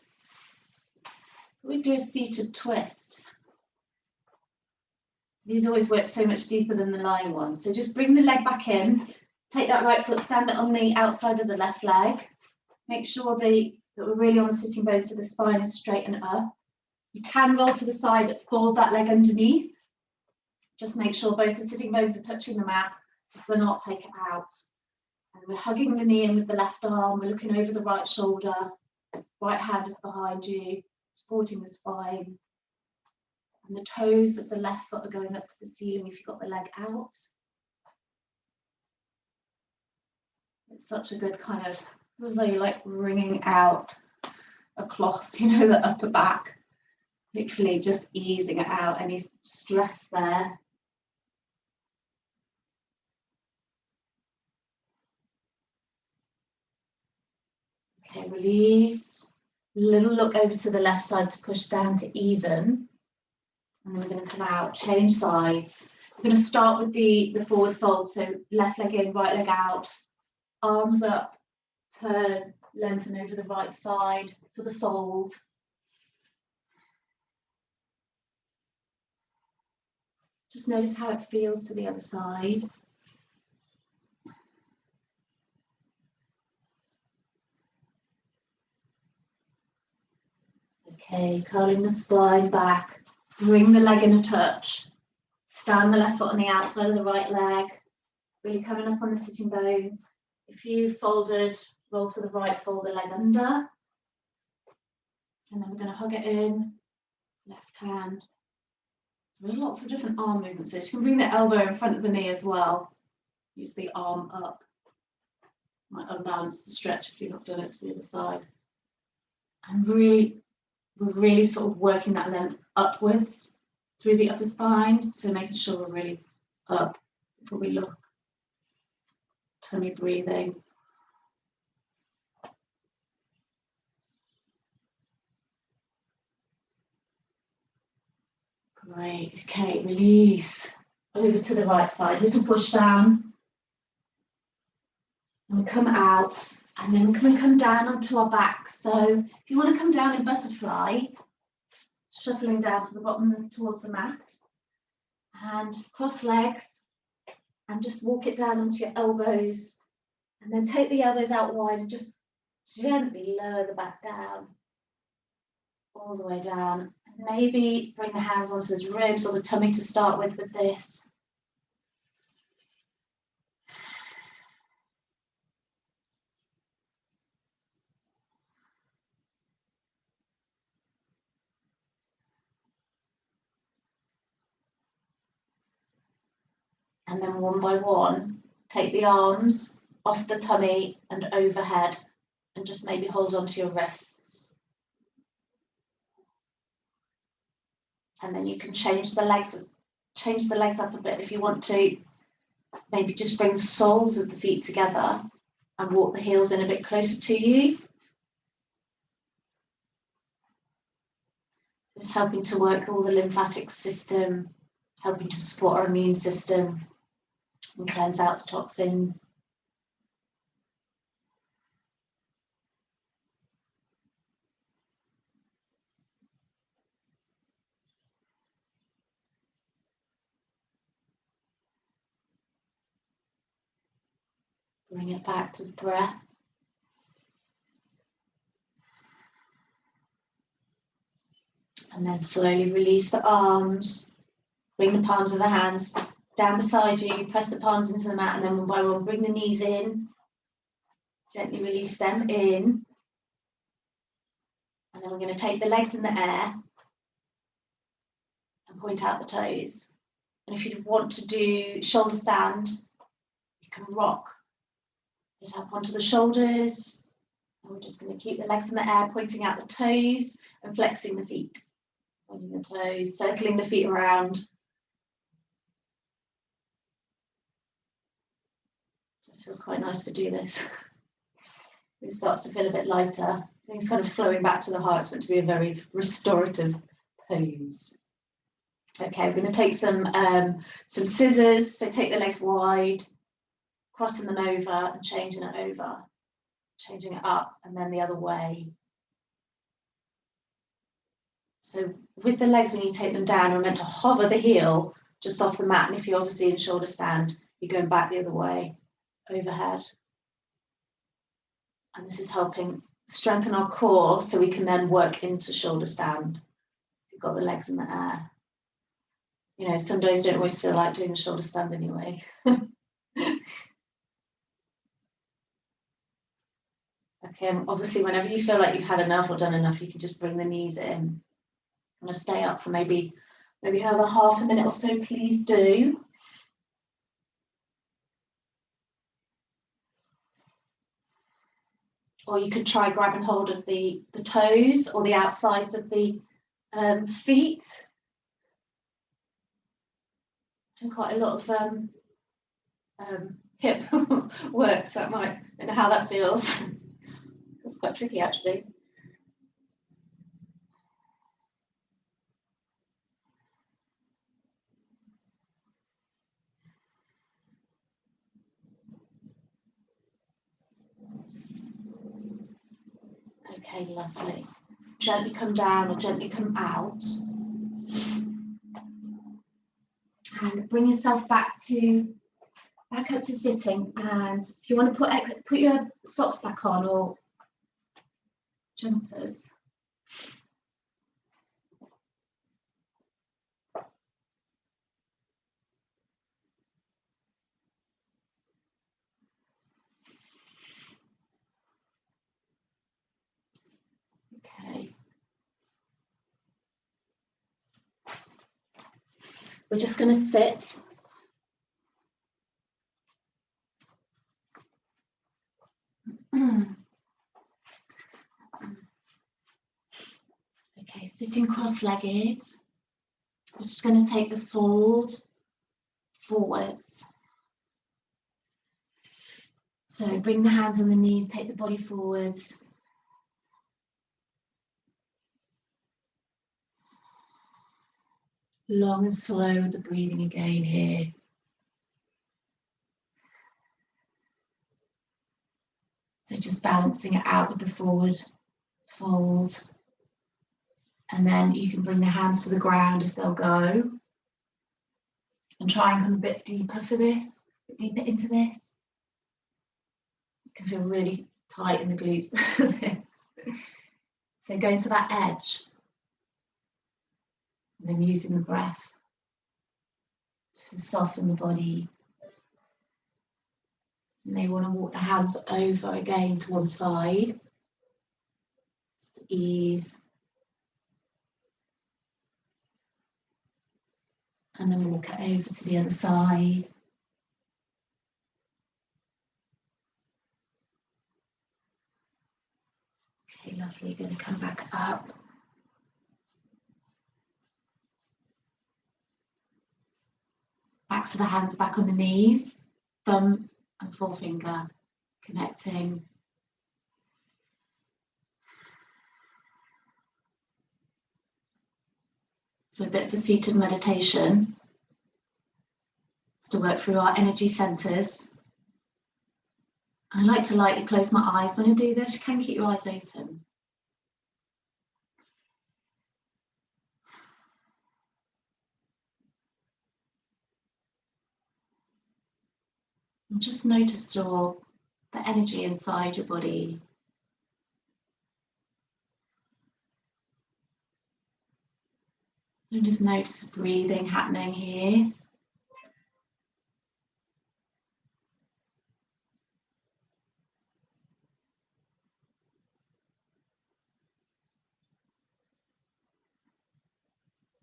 We do a seated twist. These always work so much deeper than the lying ones. So just bring the leg back in, take that right foot, stand it on the outside of the left leg. Make sure that we're really on the sitting bones so the spine is straight and up. You can roll to the side, fold that leg underneath. Just make sure both the sitting bones are touching the mat. If they're not, take it out. And we're hugging the knee in with the left arm. We're looking over the right shoulder. Right hand is behind you, supporting the spine. And the toes of the left foot are going up to the ceiling if you've got the leg out. It's such a good kind of, this is how you like wringing out a cloth, you know, the upper back. Hopefully just easing it out, any stress there. Okay, release. Little look over to the left side to push down to even. And then we're going to come out, change sides. We're going to start with the forward fold. So left leg in, right leg out, arms up, turn, lengthen over the right side for the fold. Just notice how it feels to the other side. Okay, curling the spine back. Bring the leg in a touch. Stand the left foot on the outside of the right leg. Really coming up on the sitting bones. If you folded, roll to the right, fold the leg under. And then we're going to hug it in. Left hand. So there's lots of different arm movements. So you can bring the elbow in front of the knee as well. Use the arm up. Might unbalance the stretch if you've not done it to the other side. And we're really sort of working that length upwards through the upper spine. So making sure we're really up before we look. Tummy breathing. Great. Okay, release. Over to the right side. Little push down. And we come out. And then we're going to come down onto our back. So if you want to come down in butterfly, shuffling down to the bottom towards the mat, and cross legs, and just walk it down onto your elbows, and then take the elbows out wide and just gently lower the back down, all the way down. And maybe bring the hands onto the ribs or the tummy to start with this. And then one by one, take the arms off the tummy and overhead, and just maybe hold on to your wrists. And then you can change the legs up a bit if you want to. Maybe just bring the soles of the feet together and walk the heels in a bit closer to you. Just helping to work all the lymphatic system, helping to support our immune system and cleanse out the toxins. Bring it back to the breath. And then slowly release the arms. Bring the palms of the hands down beside you. Press the palms into the mat, and then one by one, bring the knees in. Gently release them in. And then we're going to take the legs in the air and point out the toes. And if you want to do shoulder stand, you can rock it up onto the shoulders. And we're just going to keep the legs in the air, pointing out the toes and flexing the feet. Pointing the toes, circling the feet around. So it feels quite nice to do this. It starts to feel a bit lighter. Things kind of flowing back to the heart. It's meant to be a very restorative pose. Okay, we're going to take some scissors. So take the legs wide, crossing them over and changing it over, changing it up, and then the other way. So with the legs, when you take them down, we're meant to hover the heel just off the mat. And if you're obviously in shoulder stand, you're going back the other way, overhead. And this is helping strengthen our core so we can then work into shoulder stand. You've got the legs in the air. You know, some days don't always feel like doing a shoulder stand anyway. Okay, and obviously whenever you feel like you've had enough or done enough, you can just bring the knees in. I'm going to stay up for maybe another half a minute or so, please do. Or you could try grabbing hold of the toes or the outsides of the feet. Done quite a lot of hip work, so I don't know how that feels. It's quite tricky actually. Okay, lovely. Gently come down or gently come out. And bring yourself back up to sitting. And if you want to put your socks back on or jumpers. Okay. We're just going to sit. Okay, sitting cross-legged. We're just going to take the fold forwards. So bring the hands on the knees, take the body forwards. Long and slow with the breathing again here. So just balancing it out with the forward fold. And then you can bring the hands to the ground if they'll go. And try and come a bit deeper for this, a bit deeper into this. You can feel really tight in the glutes for this. So going to that edge. And then using the breath to soften the body. You may want to walk the hands over again to one side. Just ease. And then walk it over to the other side. Okay, lovely. Going to come back up. Backs of the hands back on the knees, thumb and forefinger connecting. So a bit of a seated meditation. It's to work through our energy centers. I like to lightly close my eyes when I do this. You can keep your eyes open. And just notice the energy inside your body. And just notice breathing happening here.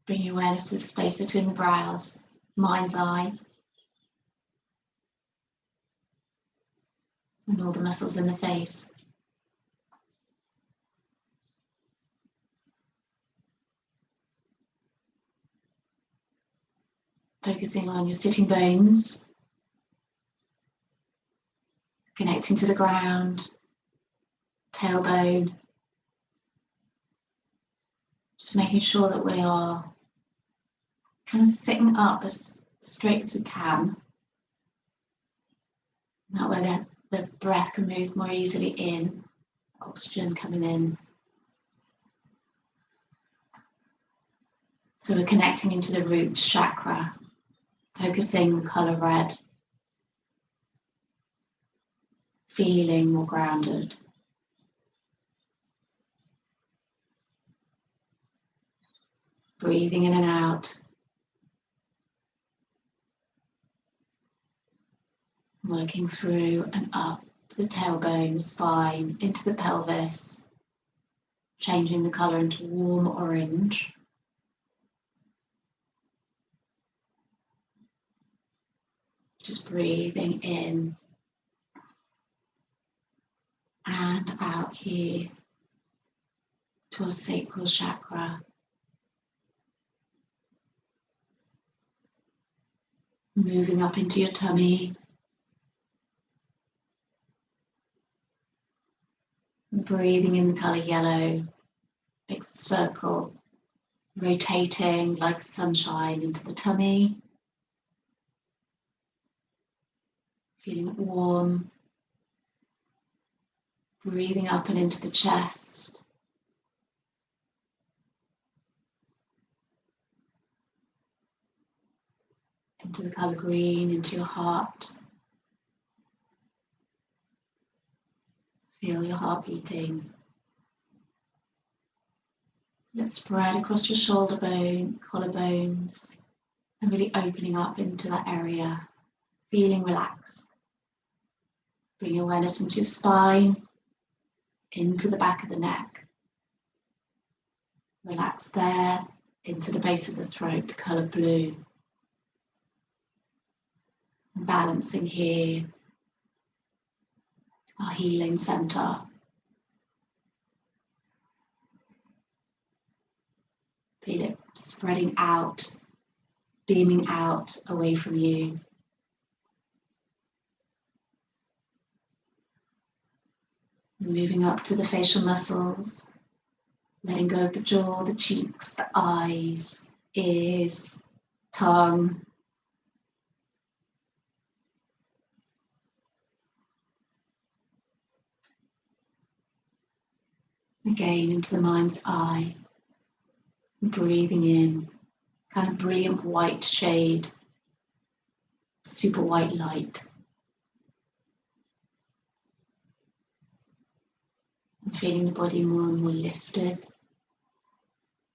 Bring your awareness to the space between the brows, mind's eye, and all the muscles in the face. Focusing on your sitting bones, connecting to the ground, tailbone. Just making sure that we are kind of sitting up as straight as we can. That way the breath can move more easily in, oxygen coming in. So we're connecting into the root chakra, focusing the colour red, feeling more grounded. Breathing in and out. Working through and up the tailbone, the spine, into the pelvis, changing the colour into warm orange. Just breathing in and out here to our sacral chakra. Moving up into your tummy. Breathing in the colour yellow, big circle, rotating like sunshine into the tummy. Feeling it warm. Breathing up and into the chest. Into the colour green, into your heart. Feel your heart beating. Let's spread across your shoulder bone, collarbones, and really opening up into that area, feeling relaxed. Bring your awareness into your spine, into the back of the neck. Relax there, into the base of the throat, the colour blue. And balancing here, our healing centre. Feel it spreading out, beaming out away from you. Moving up to the facial muscles, letting go of the jaw, the cheeks, the eyes, ears, tongue. Again, into the mind's eye. Breathing in, kind of brilliant white shade, super white light. And feeling the body more and more lifted.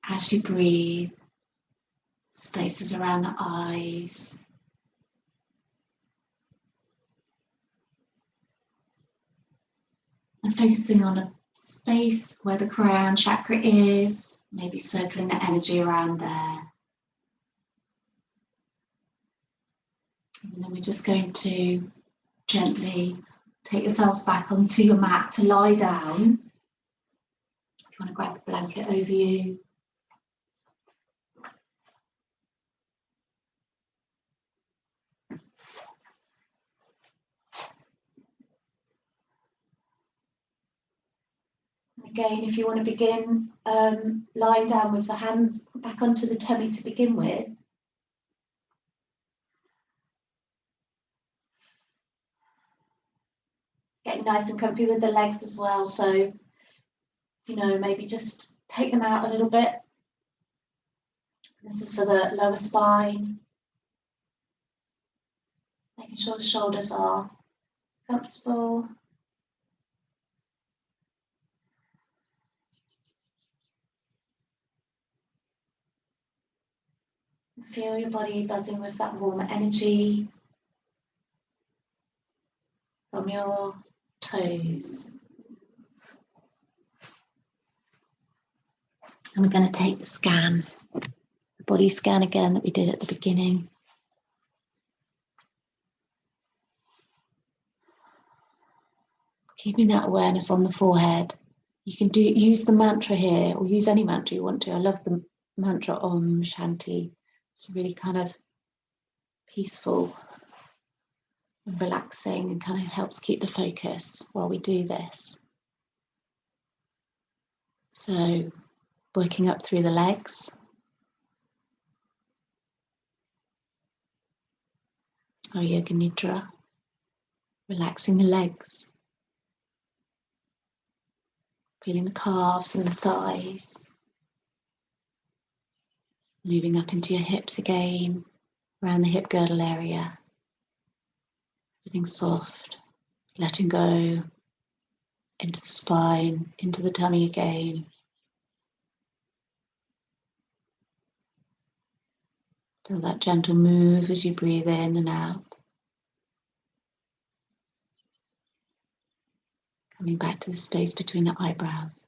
As you breathe, spaces around the eyes. And focusing on a space where the crown chakra is, maybe circling the energy around there. And then we're just going to gently take yourselves back onto your mat to lie down. If you want to grab a blanket over you. Again, if you want to begin lying down with the hands back onto the tummy to begin with. Getting nice and comfy with the legs as well. So, you know, maybe just take them out a little bit. This is for the lower spine. Making sure the shoulders are comfortable. Feel your body buzzing with that warm energy from your toes. And we're going to take the scan, the body scan again that we did at the beginning. Keeping that awareness on the forehead. You can use the mantra here, or use any mantra you want to. I love the mantra Om Shanti. It's really kind of peaceful and relaxing and kind of helps keep the focus while we do this. So working up through the legs. Our Yoga Nidra. Relaxing the legs. Feeling the calves and the thighs. Moving up into your hips again, around the hip girdle area. Everything soft, letting go into the spine, into the tummy again. Feel that gentle move as you breathe in and out. Coming back to the space between the eyebrows.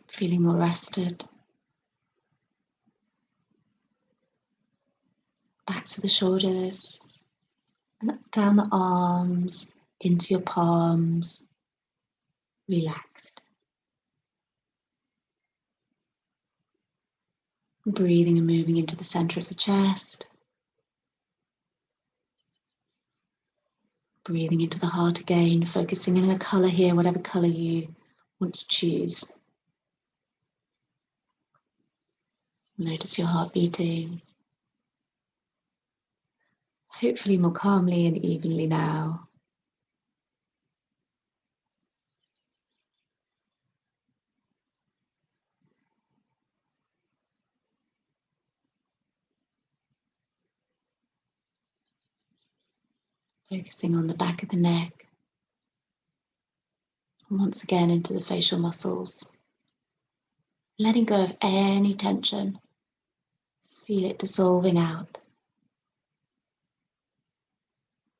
Feeling more rested. Back to the shoulders, and down the arms, into your palms, relaxed. Breathing and moving into the center of the chest. Breathing into the heart again, focusing in a color here, whatever color you want to choose. Notice your heart beating. Hopefully more calmly and evenly now. Focusing on the back of the neck. And once again into the facial muscles. Letting go of any tension. Just feel it dissolving out.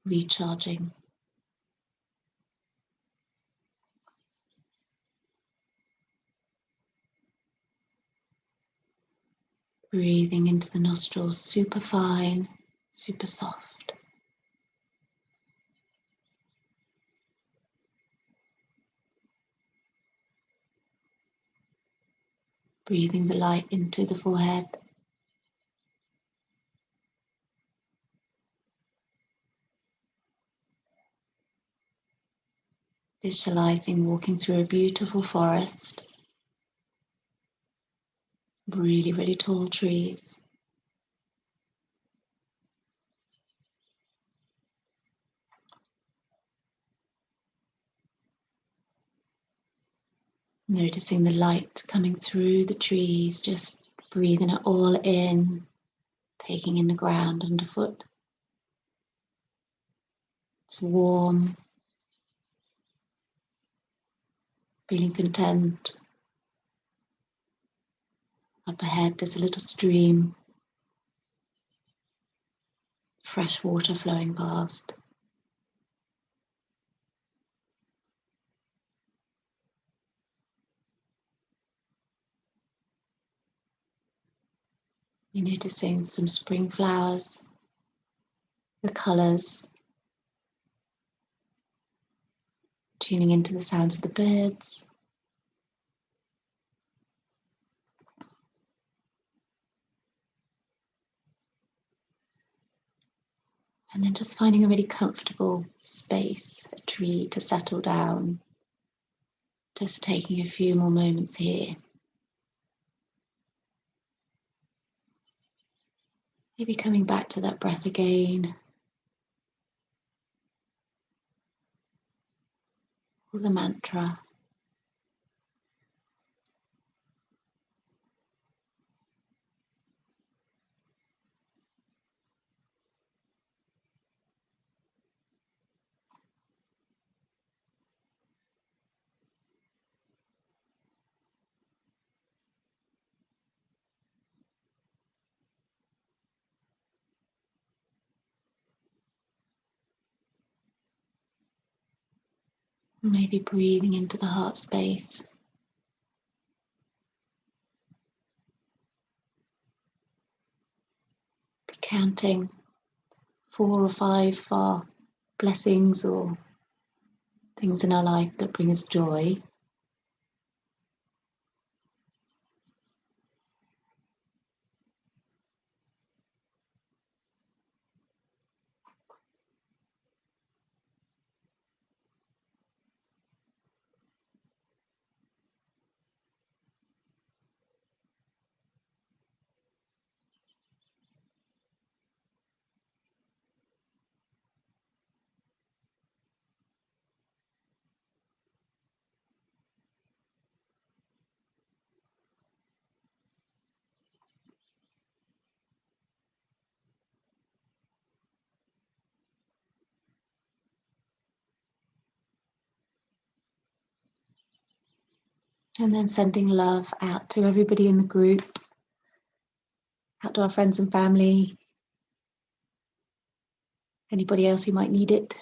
Recharging. Breathing into the nostrils, super fine, super soft. Breathing the light into the forehead. Visualizing walking through a beautiful forest. Really, really tall trees. Noticing the light coming through the trees, just breathing it all in, taking in the ground underfoot. It's warm, feeling content. Up ahead there's a little stream, fresh water flowing past. You're noticing some spring flowers, the colours, tuning into the sounds of the birds. And then just finding a really comfortable space, a tree to settle down. Just taking a few more moments here. Maybe coming back to that breath again. Or the mantra. Maybe breathing into the heart space. Counting 4 or 5 for blessings or things in our life that bring us joy. And then sending love out to everybody in the group, out to our friends and family, anybody else who might need it.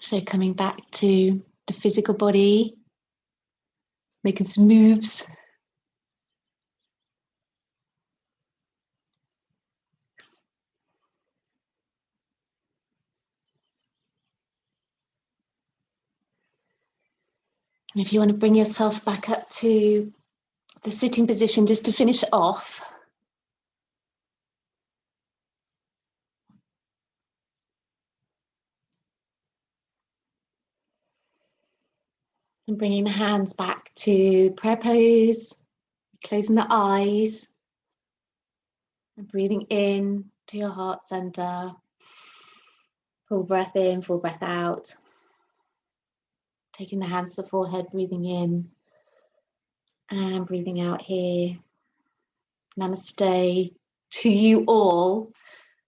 So coming back to the physical body, making some moves. And if you want to bring yourself back up to the sitting position just to finish it off. And bringing the hands back to prayer pose, closing the eyes and breathing in to your heart center. Full breath in, full breath out. Taking the hands to the forehead, breathing in and breathing out here. Namaste to you all.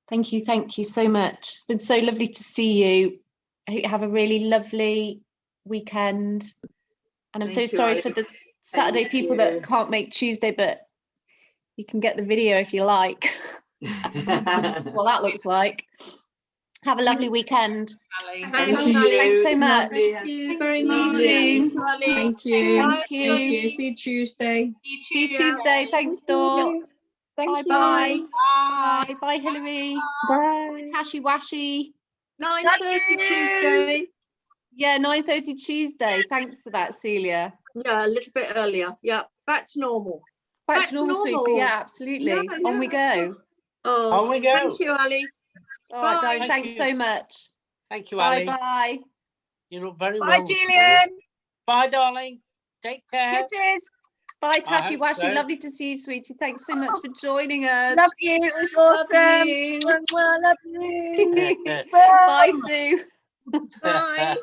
Thank you so much. It's been so lovely to see you. I hope you have a really lovely weekend. And I'm so sorry for the Saturday people that can't make Tuesday, but you can get the video if you like. What that looks like. Have a lovely weekend. Thank you. Thanks so much. Thank you very See you much. soon. Thank you. Thank you. Thank you. See you Tuesday. See you Tuesday. Thanks, Dawn. Bye bye. Bye. Bye, Hilary. Bye. Tashi Washi. 9:30 Tuesday. Yeah, 9:30 Tuesday. Thanks for that, Celia. Yeah, a little bit earlier. Yeah, back to normal. Back to normal, sweetie. Yeah, absolutely. Yeah, On we go. Oh, On we go. Thank you, Ali. All right, Bye. darling. Thank Thanks you. so much. Thank you, Bye Ali. bye. You look very Bye, well. this morning. Julian. Bye, darling. Take care. Kisses. Bye, Tashi hope Washi. so. Lovely to see you, sweetie. Thanks so much for joining us. Love you. It was Love awesome. you. Well, love you. Bye, Sue. Bye.